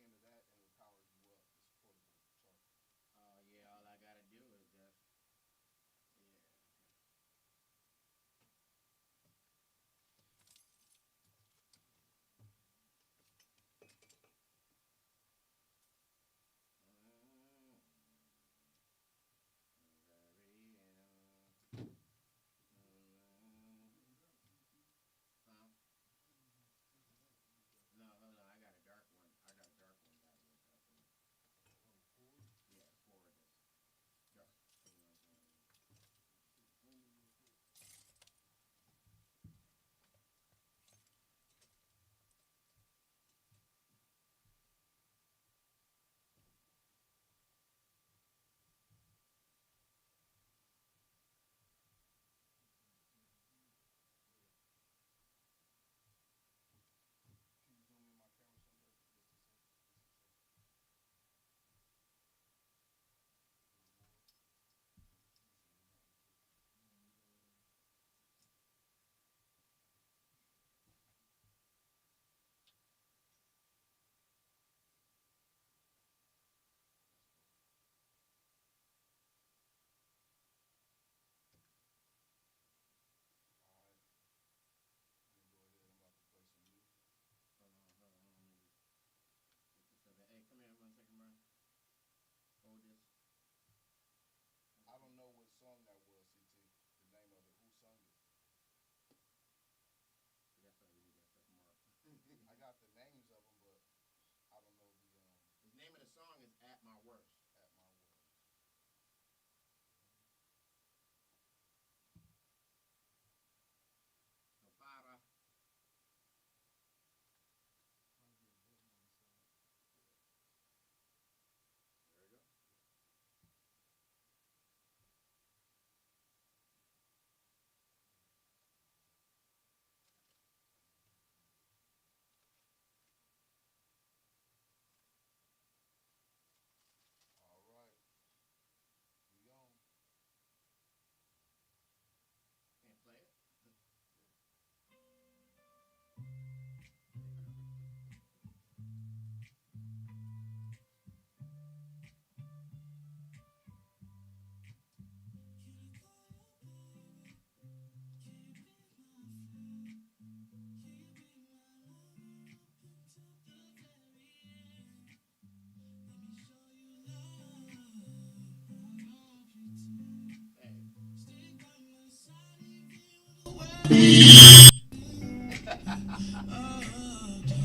into that, and it powers you up. It's a portable charger. Oh yeah, all I gotta do is just yeah. Mm, very, huh? No, hold on. I got a dark one. I got a dark one that would definitely. Yeah, Ford is dark. You know what I'm saying? Can you zoom in my camera some, baby? Just a second. Just a second. A little more. Let me zoom in that one too. That's cool. All right. Let me go ahead. I'm about to play some music. Hold on, hold on. Let me get this up. Hey, come here 1 second, bro. Hold this. I don't know what song that was, CT. The name of it. Who sung it? See, that's why we need that stuff marked. I got the names of them, but I don't know the His name of the song is "At My Worst." at my words. So, para. Might be a button on the side. There we go. All right. We on. Can't play it.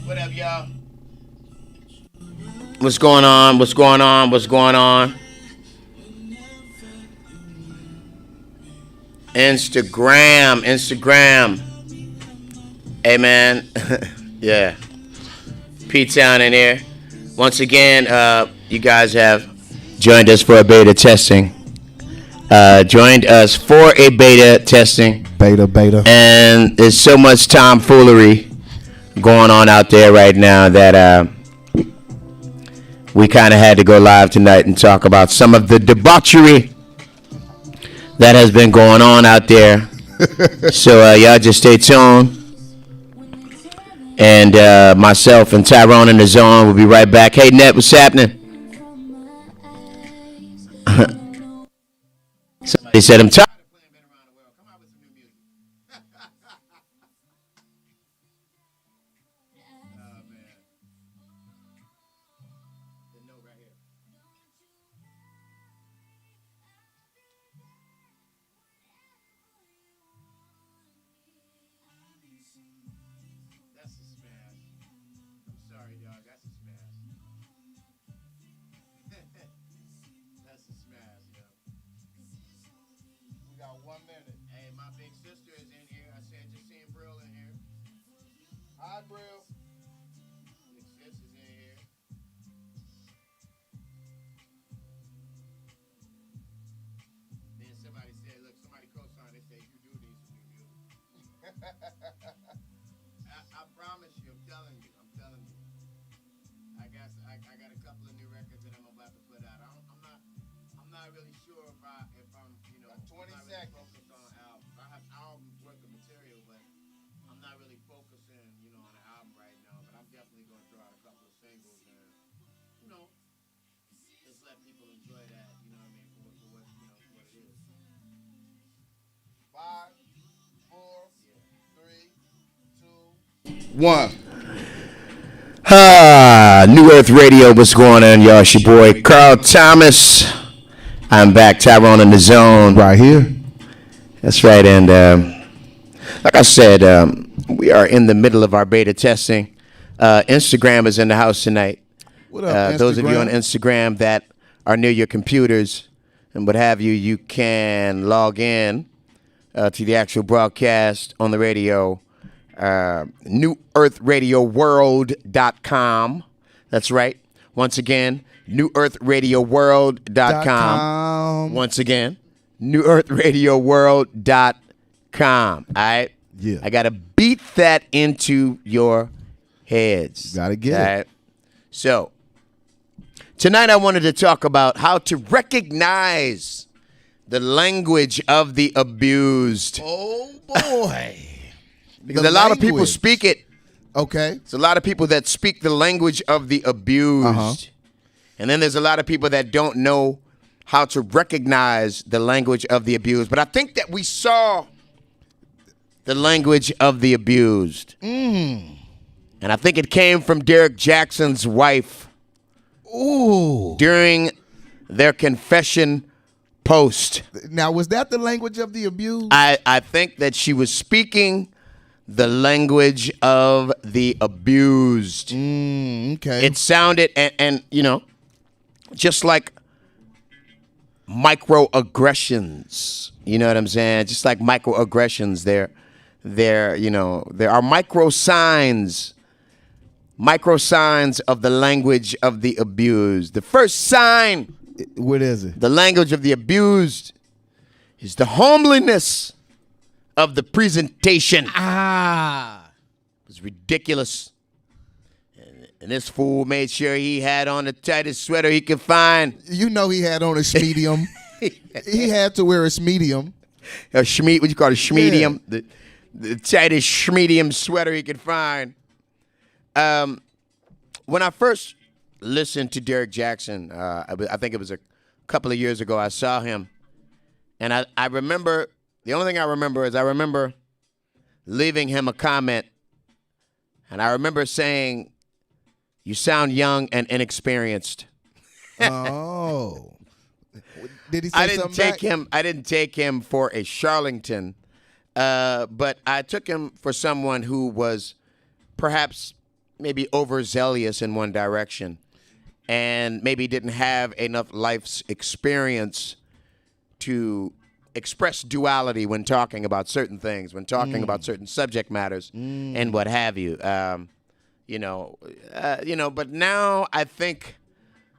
What up, y'all? What's going on? What's going on? What's going on? Instagram, Instagram. Hey, man. Yeah. P Town in here. Once again, you guys have joined us for a beta testing. Joined us for a beta testing. Beta, beta. And there's so much tomfoolery going on out there right now that we kind of had to go live tonight and talk about some of the debauchery that has been going on out there. So y'all just stay tuned. And myself and Tyrone in the zone will be right back. Hey, Net, what's happening? Somebody said, I'm tired of playing Been Around the World. Come out with some new music. Oh, man. The note right here. That's a smash. I'm sorry, dog. That's a smash. That's a smash, yo. We got 1 minute. Hey, my big sister is in here. I said, just seen Brill in here. Hi, Brill. Big sis is in here. Then somebody said, look, somebody co-signed. They said, you do need some new music. I promise you, I'm telling you. I'm telling you. I got a couple of new records that I'm about to put out. I'm not really sure if I'm Got I'm 20 not really seconds. focused on albums. I have albums worth of material, but I'm not really focusing on an album right now. But I'm definitely gonna throw out a couple of singles and just let people enjoy that. You know what I mean? For what what it is. 5, 4, 3, 2, 1. New Earth Radio, what's going on, y'all? It's your boy Carl Thomas. I'm back, Tyrone in the zone. Right here. That's right, and like I said, we are in the middle of our beta testing. Instagram is in the house tonight. What up, those of you on Instagram? Instagram that are near your computers and what have you, you can log in to the actual broadcast on the radio. NewEarthRadioWorld.com. That's right. Once again, NewEarthRadioWorld.com. Once again, NewEarthRadioWorld.com. All right? Yeah. I got to beat that into your heads. Gotta get all it. right? So, tonight I wanted to talk about how to recognize the language of the abused. Oh boy. Because a lot of people speak it. Okay. There's a lot of people that speak the language of the abused. Uh-huh. And then there's a lot of people that don't know how to recognize the language of the abused. But I think that we saw the language of the abused. And I think it came from Derick Jaxon's wife. Ooh. During their confession post. Now, was that the language of the abused? I think that she was speaking the language of the abused. Okay. It sounded, and just like microaggressions. You know what I'm saying? Just like microaggressions, there are micro signs of the language of the abused. The first sign, what is it? the language of the abused, is the homeliness of the presentation. It was ridiculous. And this fool made sure he had on the tightest sweater he could find. You know he had on a schmedium. He had to wear a schmedium. A schme, what you call it, a schmedium? Yeah. The tightest schmedium sweater he could find. When I first listened to Derick Jaxn, I think it was a couple of years ago, I saw him. And I remember, the only thing I remember is I remember leaving him a comment. And I remember saying, "You sound young and inexperienced." Oh. Did he say something back? I didn't take him for a charlatan, but I took him for someone who was perhaps maybe overzealous in one direction and maybe didn't have enough life's experience to express duality when talking about certain things, when talking about certain subject matters and what have you. But now I think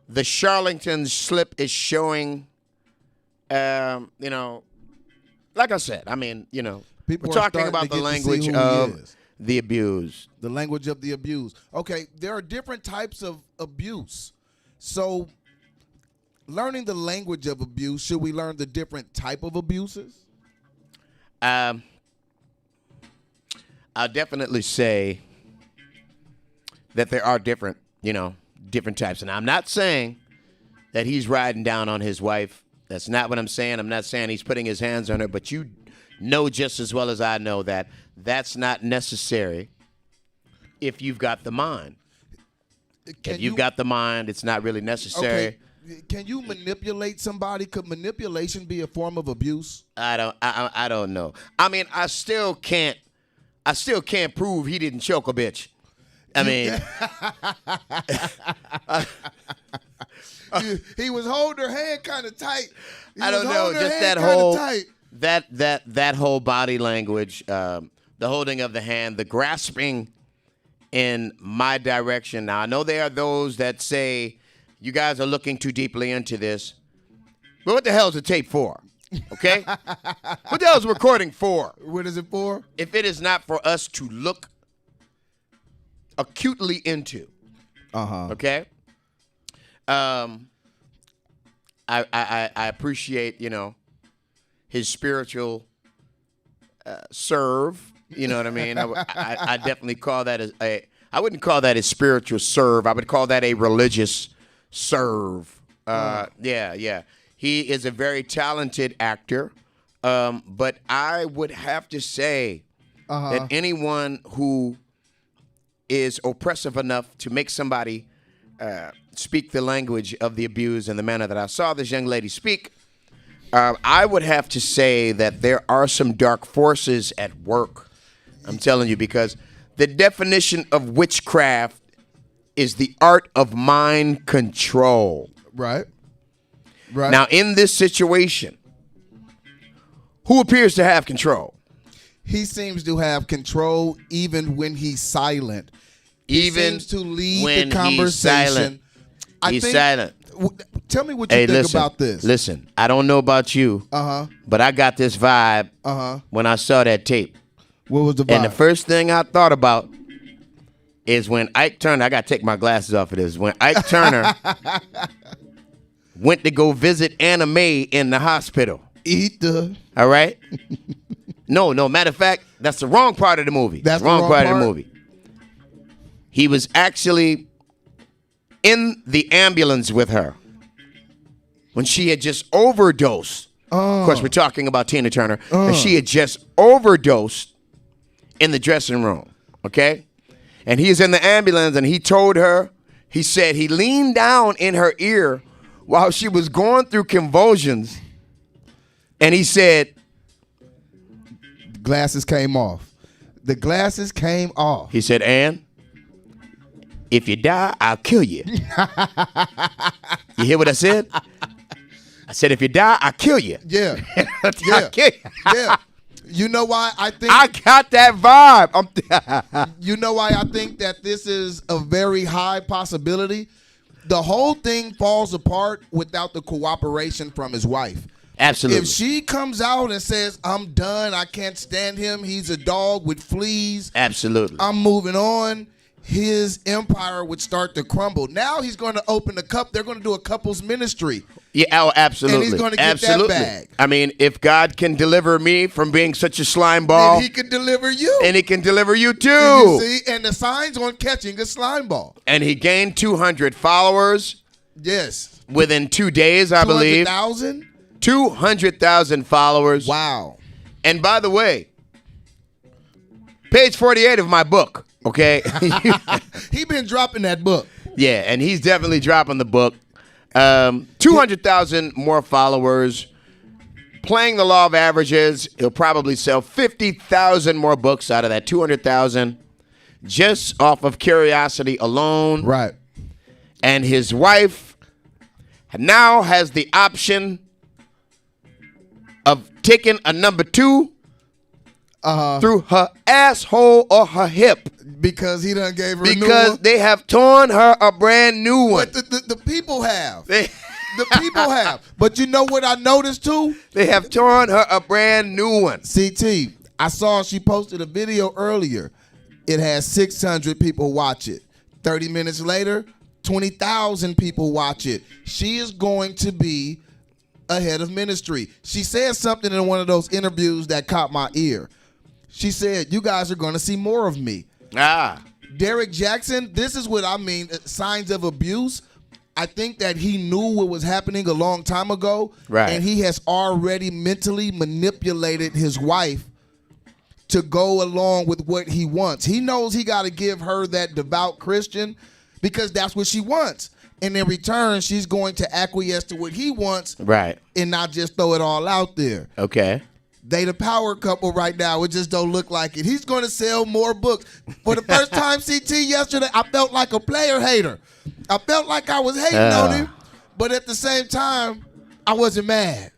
the charlatan slip is showing, like I said, I mean, People we're are talking starting about to the get to see language who he of is. the abused. The language of the abused. Okay, there are different types of abuse. So, learning the language of abuse, should we learn the different type of abuses? I'll definitely say that there are different types. And I'm not saying that he's riding down on his wife. That's not what I'm saying. I'm not saying he's putting his hands on her. But you know just as well as I know that that's not necessary if you've got the mind. If you've got the mind, it's not really necessary. Okay. Can you manipulate somebody? Could manipulation be a form of abuse? I don't know. I mean, I still can't prove he didn't choke a bitch. I mean, he was holding her hand kind of tight. I don't know, just that whole body language, the holding of the hand, the grasping in my direction. Now, I know there are those that say you guys are looking too deeply into this, but what the hell is the tape for? Okay? What the hell is the recording for? What is it for? If it is not for us to look acutely into. Okay? I appreciate, his spiritual serve. You know what I mean? I definitely call that I wouldn't call that a spiritual serve. I would call that a religious serve. Yeah. He is a very talented actor. But I would have to say that anyone who is oppressive enough to make somebody speak the language of the abuse in the manner that I saw this young lady speak, I would have to say that there are some dark forces at work. I'm telling you, because the definition of witchcraft is the art of mind control. Right. Now, in this situation, who appears to have control? He seems to have control even when he's silent. He seems to lead the conversation. He's silent. Tell me what you think about this. Listen, I don't know about you, but I got this vibe when I saw that tape. What was the vibe? And the first thing I thought about is when Ike Turner, I got to take my glasses off of this, when Ike Turner went to go visit Anna Mae in the hospital. All right? No, matter of fact, that's the wrong part of the movie. That's the wrong part of the movie. He was actually in the ambulance with her when she had just overdosed. Of course, we're talking about Tina Turner. And she had just overdosed in the dressing room, okay? And he's in the ambulance, and he told her, he said he leaned down in her ear while she was going through convulsions, and he said, glasses came off. The glasses came off. He said, Ann, if you die, I'll kill you. You hear what I said? I said, if you die, I'll kill you. Yeah. I'll kill you. Yeah. You know why I think I got that vibe. You know why I think that this is a very high possibility? The whole thing falls apart without the cooperation from his wife. Absolutely. If she comes out and says, I'm done, I can't stand him, he's a dog with fleas. Absolutely. I'm moving on. His empire would start to crumble. Now he's going to open the cup. They're going to do a couples ministry. Yeah, oh, absolutely. And he's going to get that bag. I mean, if God can deliver me from being such a slime ball, then he can deliver you. And he can deliver you too. You see? And the signs on catching a slime ball. And he gained 200 followers. Yes. Within 2 days, I believe. 200,000? 200,000 followers. Wow. And by the way, page 48 of my book, okay? He been dropping that book. Yeah, and he's definitely dropping the book. 200,000 more followers. Playing the law of averages, he'll probably sell 50,000 more books out of that 200,000 just off of curiosity alone. Right. And his wife now has the option of taking a number 2 through her asshole or her hip. Because he done gave her a new Because one? they have torn her a brand new one. But the people have. The people have. But you know what I noticed too? They have torn her a brand new one. CT, I saw she posted a video earlier. It has 600 people watch it. 30 minutes later, 20,000 people watch it. She is going to be a head of ministry. She said something in one of those interviews that caught my ear. She said, you guys are going to see more of me. Derick Jaxn, this is what I mean, signs of abuse. I think that he knew what was happening a long time ago. Right. And he has already mentally manipulated his wife to go along with what he wants. He knows he got to give her that devout Christian because that's what she wants. And in return, she's going to acquiesce to what he wants. Right. And not just throw it all out there. Okay. They the power couple right now. It just don't look like it. He's going to sell more books. For the first time, CT, yesterday, I felt like a player hater. I felt like I was hating on him. But at the same time, I wasn't mad.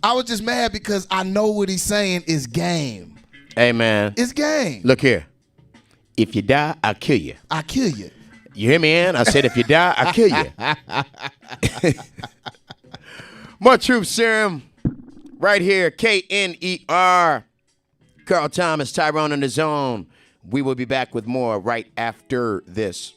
I was just mad because I know what he's saying is game. Hey, man. It's game. Look here. If you die, I'll kill you. I'll kill you. You hear me, Ann? I said if you die, I'll kill you. More Truth Serum. Right here, KNER. Carl Thomas, Tyrone in the Zone. We will be back with more right after this.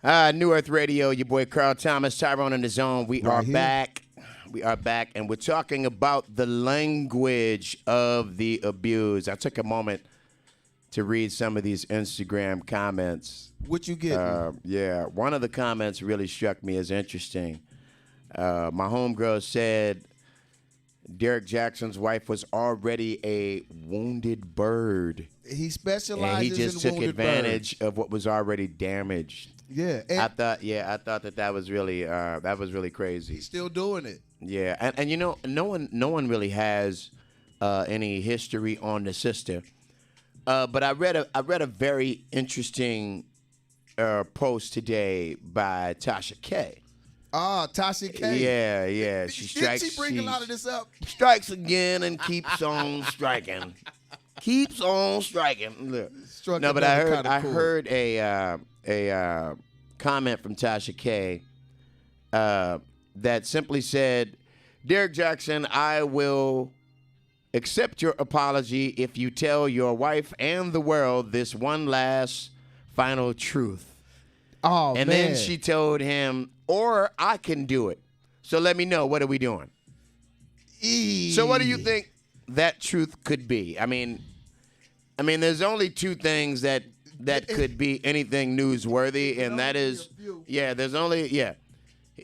New Earth Radio, your boy Carl Thomas, Tyrone in the Zone. We are back. We are back, and we're talking about the language of the abused. I took a moment to read some of these Instagram comments. What you get? Yeah, one of the comments really struck me as interesting. My homegirl said Derick Jaxn's wife was already a wounded bird. He specializes and he just in took wounded advantage birds. of what was already damaged. Yeah, I thought that was really crazy. He's still doing it. Yeah, and you know, no one really has any history on the sister. But I read a very interesting post today by Tasha K. Tasha K. Yeah. Did she bring a lot of this up? Strikes again and keeps on striking. Keeps on striking. Look. No, but I heard a comment from Tasha K. That simply said, Derick Jaxn, I will accept your apology if you tell your wife and the world this one last final truth. Oh, and man. then she told him, or I can do it. So let me know, what are we doing? So what do you think that truth could be? I mean, there's only two things that could be anything newsworthy, and that is, there's only,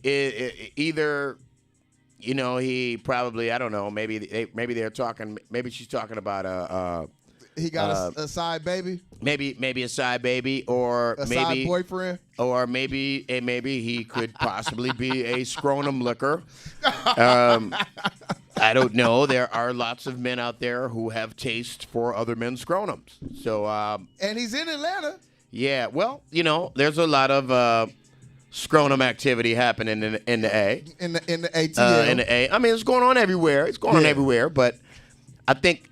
either, you know, he probably, I don't know, maybe they're talking, maybe she's talking about he got a side baby, maybe a side baby, or a maybe side boyfriend, or maybe he could possibly be a scrotum licker. I don't know. There are lots of men out there who have taste for other men's scrotums. So, and he's in Atlanta. Yeah, well, you know, there's a lot of scrotum activity happening in the A. In the ATL. In the A. I mean, it's going on everywhere. It's going on everywhere. But I think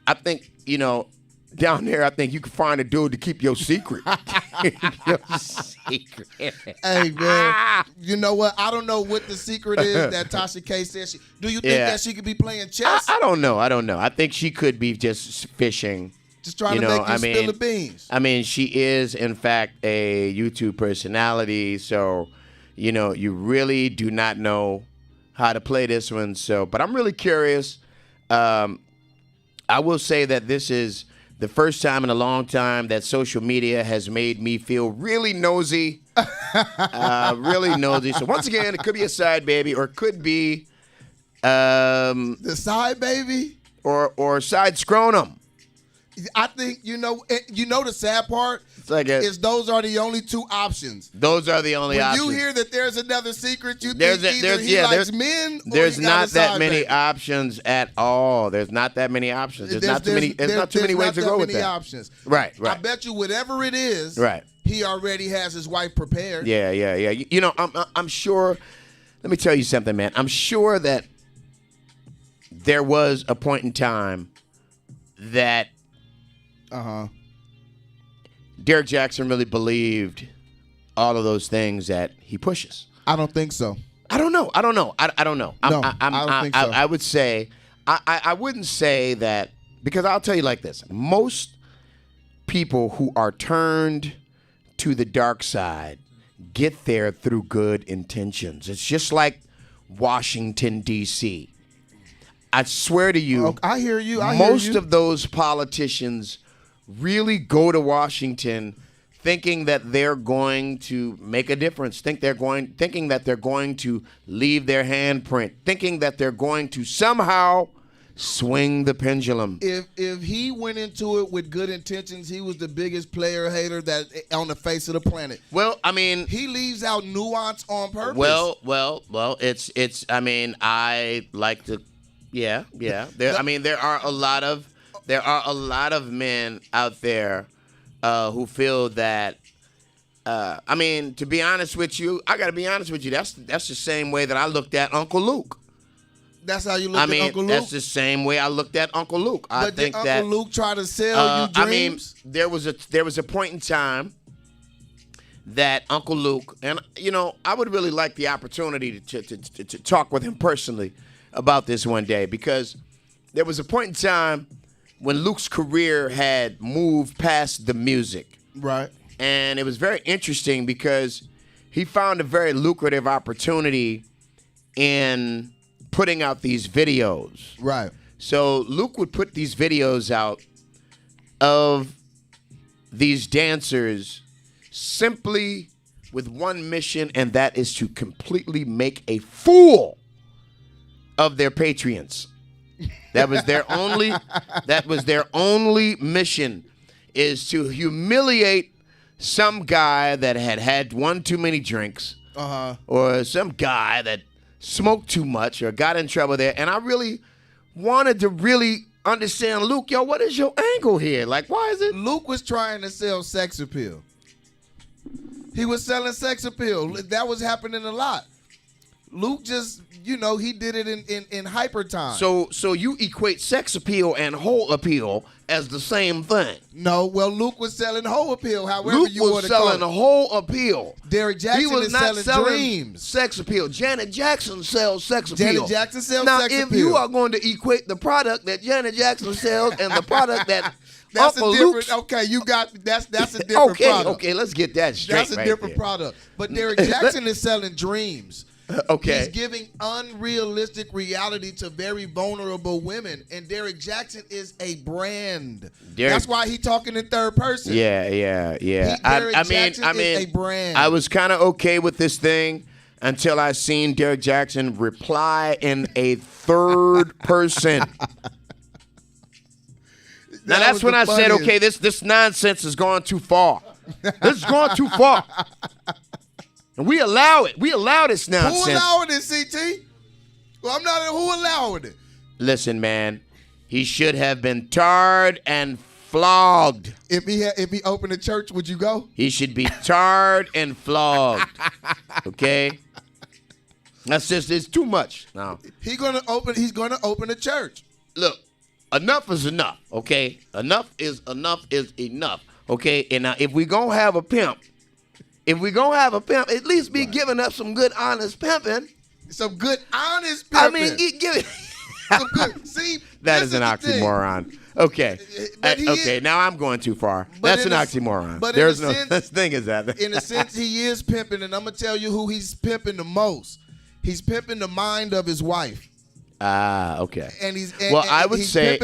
you know, down there, I think you can find a dude to keep your secret. Your secret. Hey, man. You know what? I don't know what the secret is that Tasha K said. Do you think that she could be playing chess? I don't know. I think she could be just fishing. Just trying to make you spill the beans. I mean, she is, in fact, a YouTube personality. So, you know, you really do not know how to play this one. So, but I'm really curious. I will say that this is the first time in a long time that social media has made me feel really nosy. Really nosy. So once again, it could be a side baby, or it could be the side baby, or side scrotum. I think you know the sad part is those are the only two options. Those are the only options. When you hear that there's another secret, you think either he likes men or there's he got not a side that many baby. options at all. There's not that many options. There's not too many ways to go with that. Options. Right. I bet you whatever it is, right, he already has his wife prepared. Yeah. You know, I'm sure. Let me tell you something, man. I'm sure that there was a point in time that Derick Jaxn really believed all of those things that he pushes. I don't think so. I don't know. I don't know. I don't think so. I would say, I wouldn't say that, because I'll tell you like this. Most people who are turned to the dark side get there through good intentions. It's just like Washington, D.C. I swear to you, I hear you. Most of those politicians really go to Washington thinking that they're going to make a difference, thinking that they're going to leave their handprint, thinking that they're going to somehow swing the pendulum. If he went into it with good intentions, he was the biggest player hater that on the face of the planet. Well, I mean, he leaves out nuance on purpose. Well, it's. I mean, I like to. Yeah. There are a lot of men out there who feel that. I mean, to be honest with you, I got to be honest with you. That's the same way that I looked at Uncle Luke. That's how you looked at Uncle Luke? That's the same way I looked at Uncle Luke. But did Uncle Luke try to sell you dreams? I mean, there was a point in time that Uncle Luke, and you know, I would really like the opportunity to talk with him personally about this one day, because there was a point in time when Luke's career had moved past the music. Right. And it was very interesting because he found a very lucrative opportunity in putting out these videos. Right. So Luke would put these videos out of these dancers simply with one mission, and that is to completely make a fool of their patrons. That was their only mission, is to humiliate some guy that had had one too many drinks, or some guy that smoked too much or got in trouble there. And I really wanted to really understand, Luke, yo, what is your angle here? Like, why is it? Luke was trying to sell sex appeal. He was selling sex appeal. That was happening a lot. Luke just, he did it in hyper time. So you equate sex appeal and whole appeal as the same thing? No, well, Luke was selling whole appeal, however Luke you want was to call it. selling a whole appeal. Derick Jaxn He was is not selling dreams. sex appeal. Janet Jackson sells sex appeal. Janet Jackson sells now, sex if appeal. you are going to equate the product that Janet Jackson sells and the product that that's Uncle a different. Luke's, Okay, that's a different product. Okay, let's get that straight. That's a right different there. product. But Derick Jaxn is selling dreams. Okay. He's giving unrealistic reality to very vulnerable women, and Derick Jaxn is a brand. That's why he's talking in third person. Yeah. Derick Jaxn is a brand. I was kind of okay with this thing until I seen Derick Jaxn reply in a third person. Now that's when I said, okay, this nonsense is going too far. This is going too far. And we allow it. We allow this nonsense. Who allowing it, CT? Well, I'm not. Who allowing it? Listen, man. He should have been tarred and flogged. If he opened a church, would you go? He should be tarred and flogged. Okay? That's just, it's too much. No. He's gonna open a church. Look, enough is enough, okay? Enough is enough. Okay? And now if we gonna have a pimp, at least be giving us some good, honest pimping. Some good, honest pimping. I mean, give it. Some good. See, that is an oxymoron. Okay. Okay, now I'm going too far. That's an oxymoron. But there's no such thing as that. In a sense, he is pimping, and I'm going to tell you who he's pimping the most. He's pimping the mind of his wife. Okay. I would say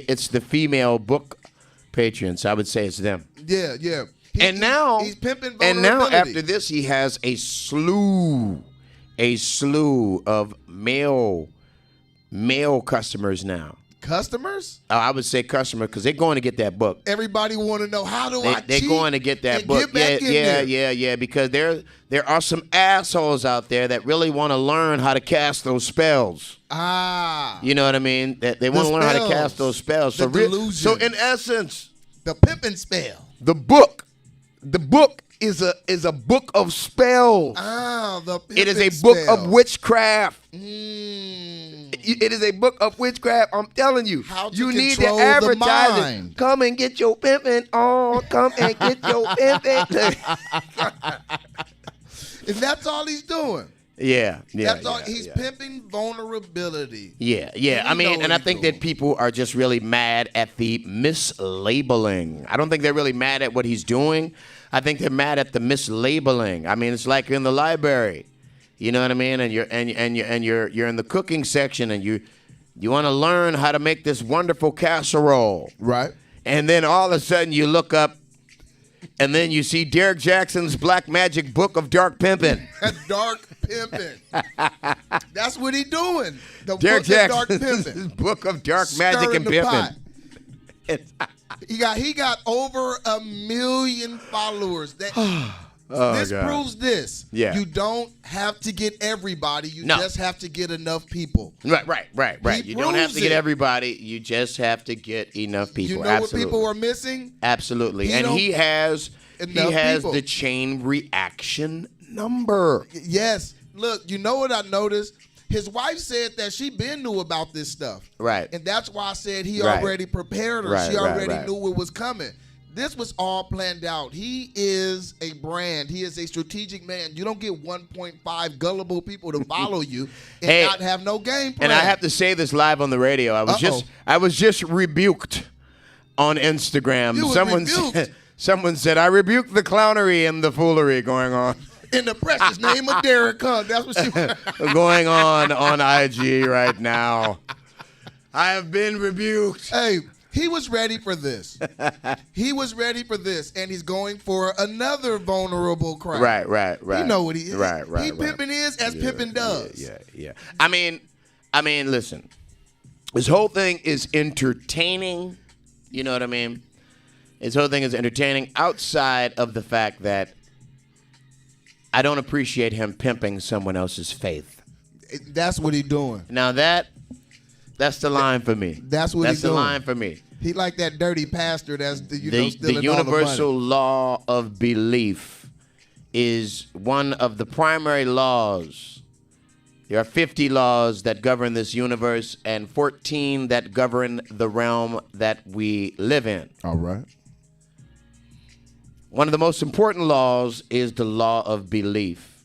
it's the female book patrons. I would say it's them. Yeah. And now he's pimping vulnerability. And now after this, he has a slew of male customers now. Customers? I would say customer because they're going to get that book. Everybody want to know, how do I cheat? They're going to get that book. Yeah. Because there are some assholes out there that really want to learn how to cast those spells. You know what I mean? They want to learn how to cast those spells. So in essence, the pimping spell. The book is a book of spells. It is a book of witchcraft. It is a book of witchcraft. I'm telling you. You need to advertise it. Come and get your pimping on. Come and get your pimping. And that's all he's doing. Yeah. That's all. He's pimping vulnerability. Yeah. I mean, and I think that people are just really mad at the mislabeling. I don't think they're really mad at what he's doing. I think they're mad at the mislabeling. I mean, it's like you're in the library, you know what I mean, and you're in the cooking section, and you want to learn how to make this wonderful casserole, right? And then all of a sudden you look up, and then you see Derick Jaxn's Black Magic Book of Dark Pimpin'. Dark Pimpin'. That's what he doing. The Derick Jaxn's Book of Dark Magic and Pimpin'. He got over 1 million followers. This proves this. Yeah. You don't have to get everybody. You just have to get enough people. Right. You don't have to get everybody. You just have to get enough people. You know what people are missing? Absolutely. And he has the chain reaction number. Yes. Look, you know what I noticed? His wife said that she been knew about this stuff. Right. And that's why I said he already prepared her. She already knew it was coming. This was all planned out. He is a brand. He is a strategic man. You don't get 1.5 gullible people to follow you and not have no game plan. And I have to say this live on the radio. I was just rebuked on Instagram. Someone said, I rebuke the clownery and the foolery going on. In the precious name of Derick, huh? That's what she Going on IG right now. I have been rebuked. Hey, he was ready for this. He was ready for this, and he's going for another vulnerable crowd. Right. You know what he is. Right. He pimping is as pimping does. Yeah. I mean, listen. This whole thing is entertaining. You know what I mean? This whole thing is entertaining outside of the fact that I don't appreciate him pimping someone else's faith. That's what he's doing. Now that's the line for me. That's what he's doing. That's the line for me. He like that dirty pastor that's stealing The all universal the money. law of belief is one of the primary laws. There are 50 laws that govern this universe and 14 that govern the realm that we live in. All right. One of the most important laws is the law of belief.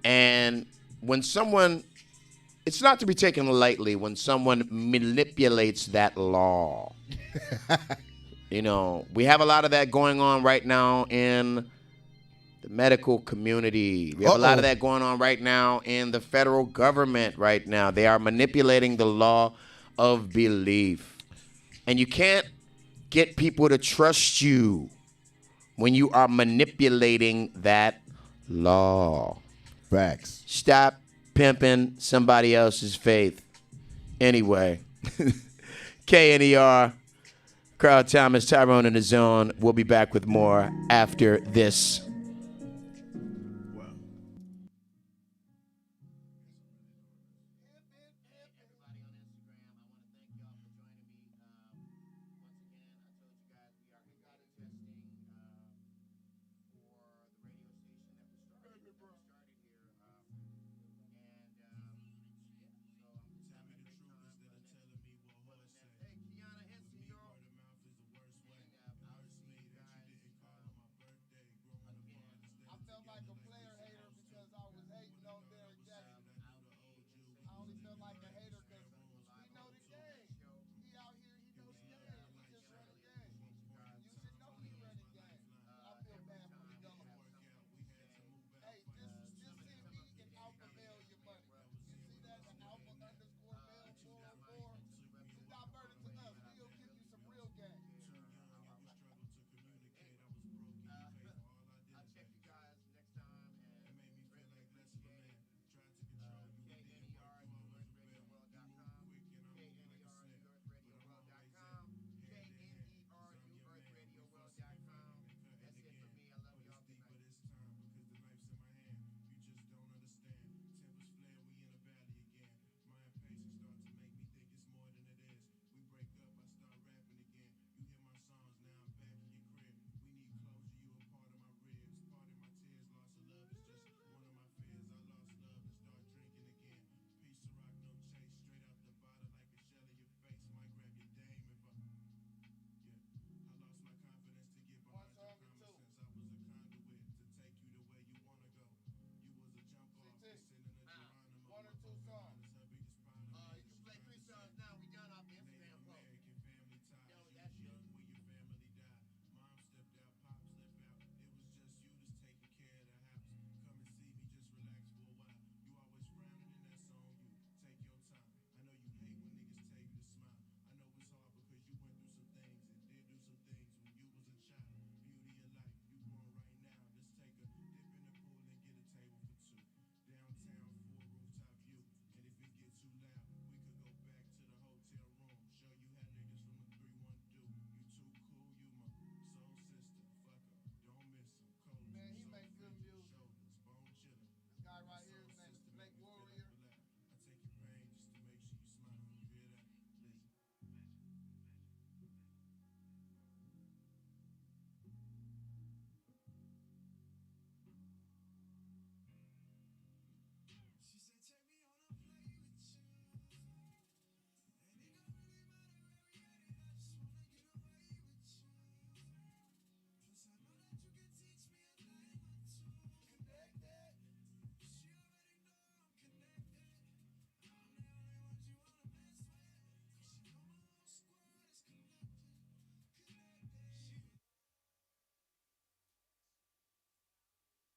And when someone, it's not to be taken lightly when someone manipulates that law. You know, we have a lot of that going on right now in the medical community. We have a lot of that going on right now in the federal government right now. They are manipulating the law of belief. And you can't get people to trust you when you are manipulating that law. Facts. Stop pimping somebody else's faith. Anyway, KNER, Carl Thomas, Tyrone in the Zone. We'll be back with more after this.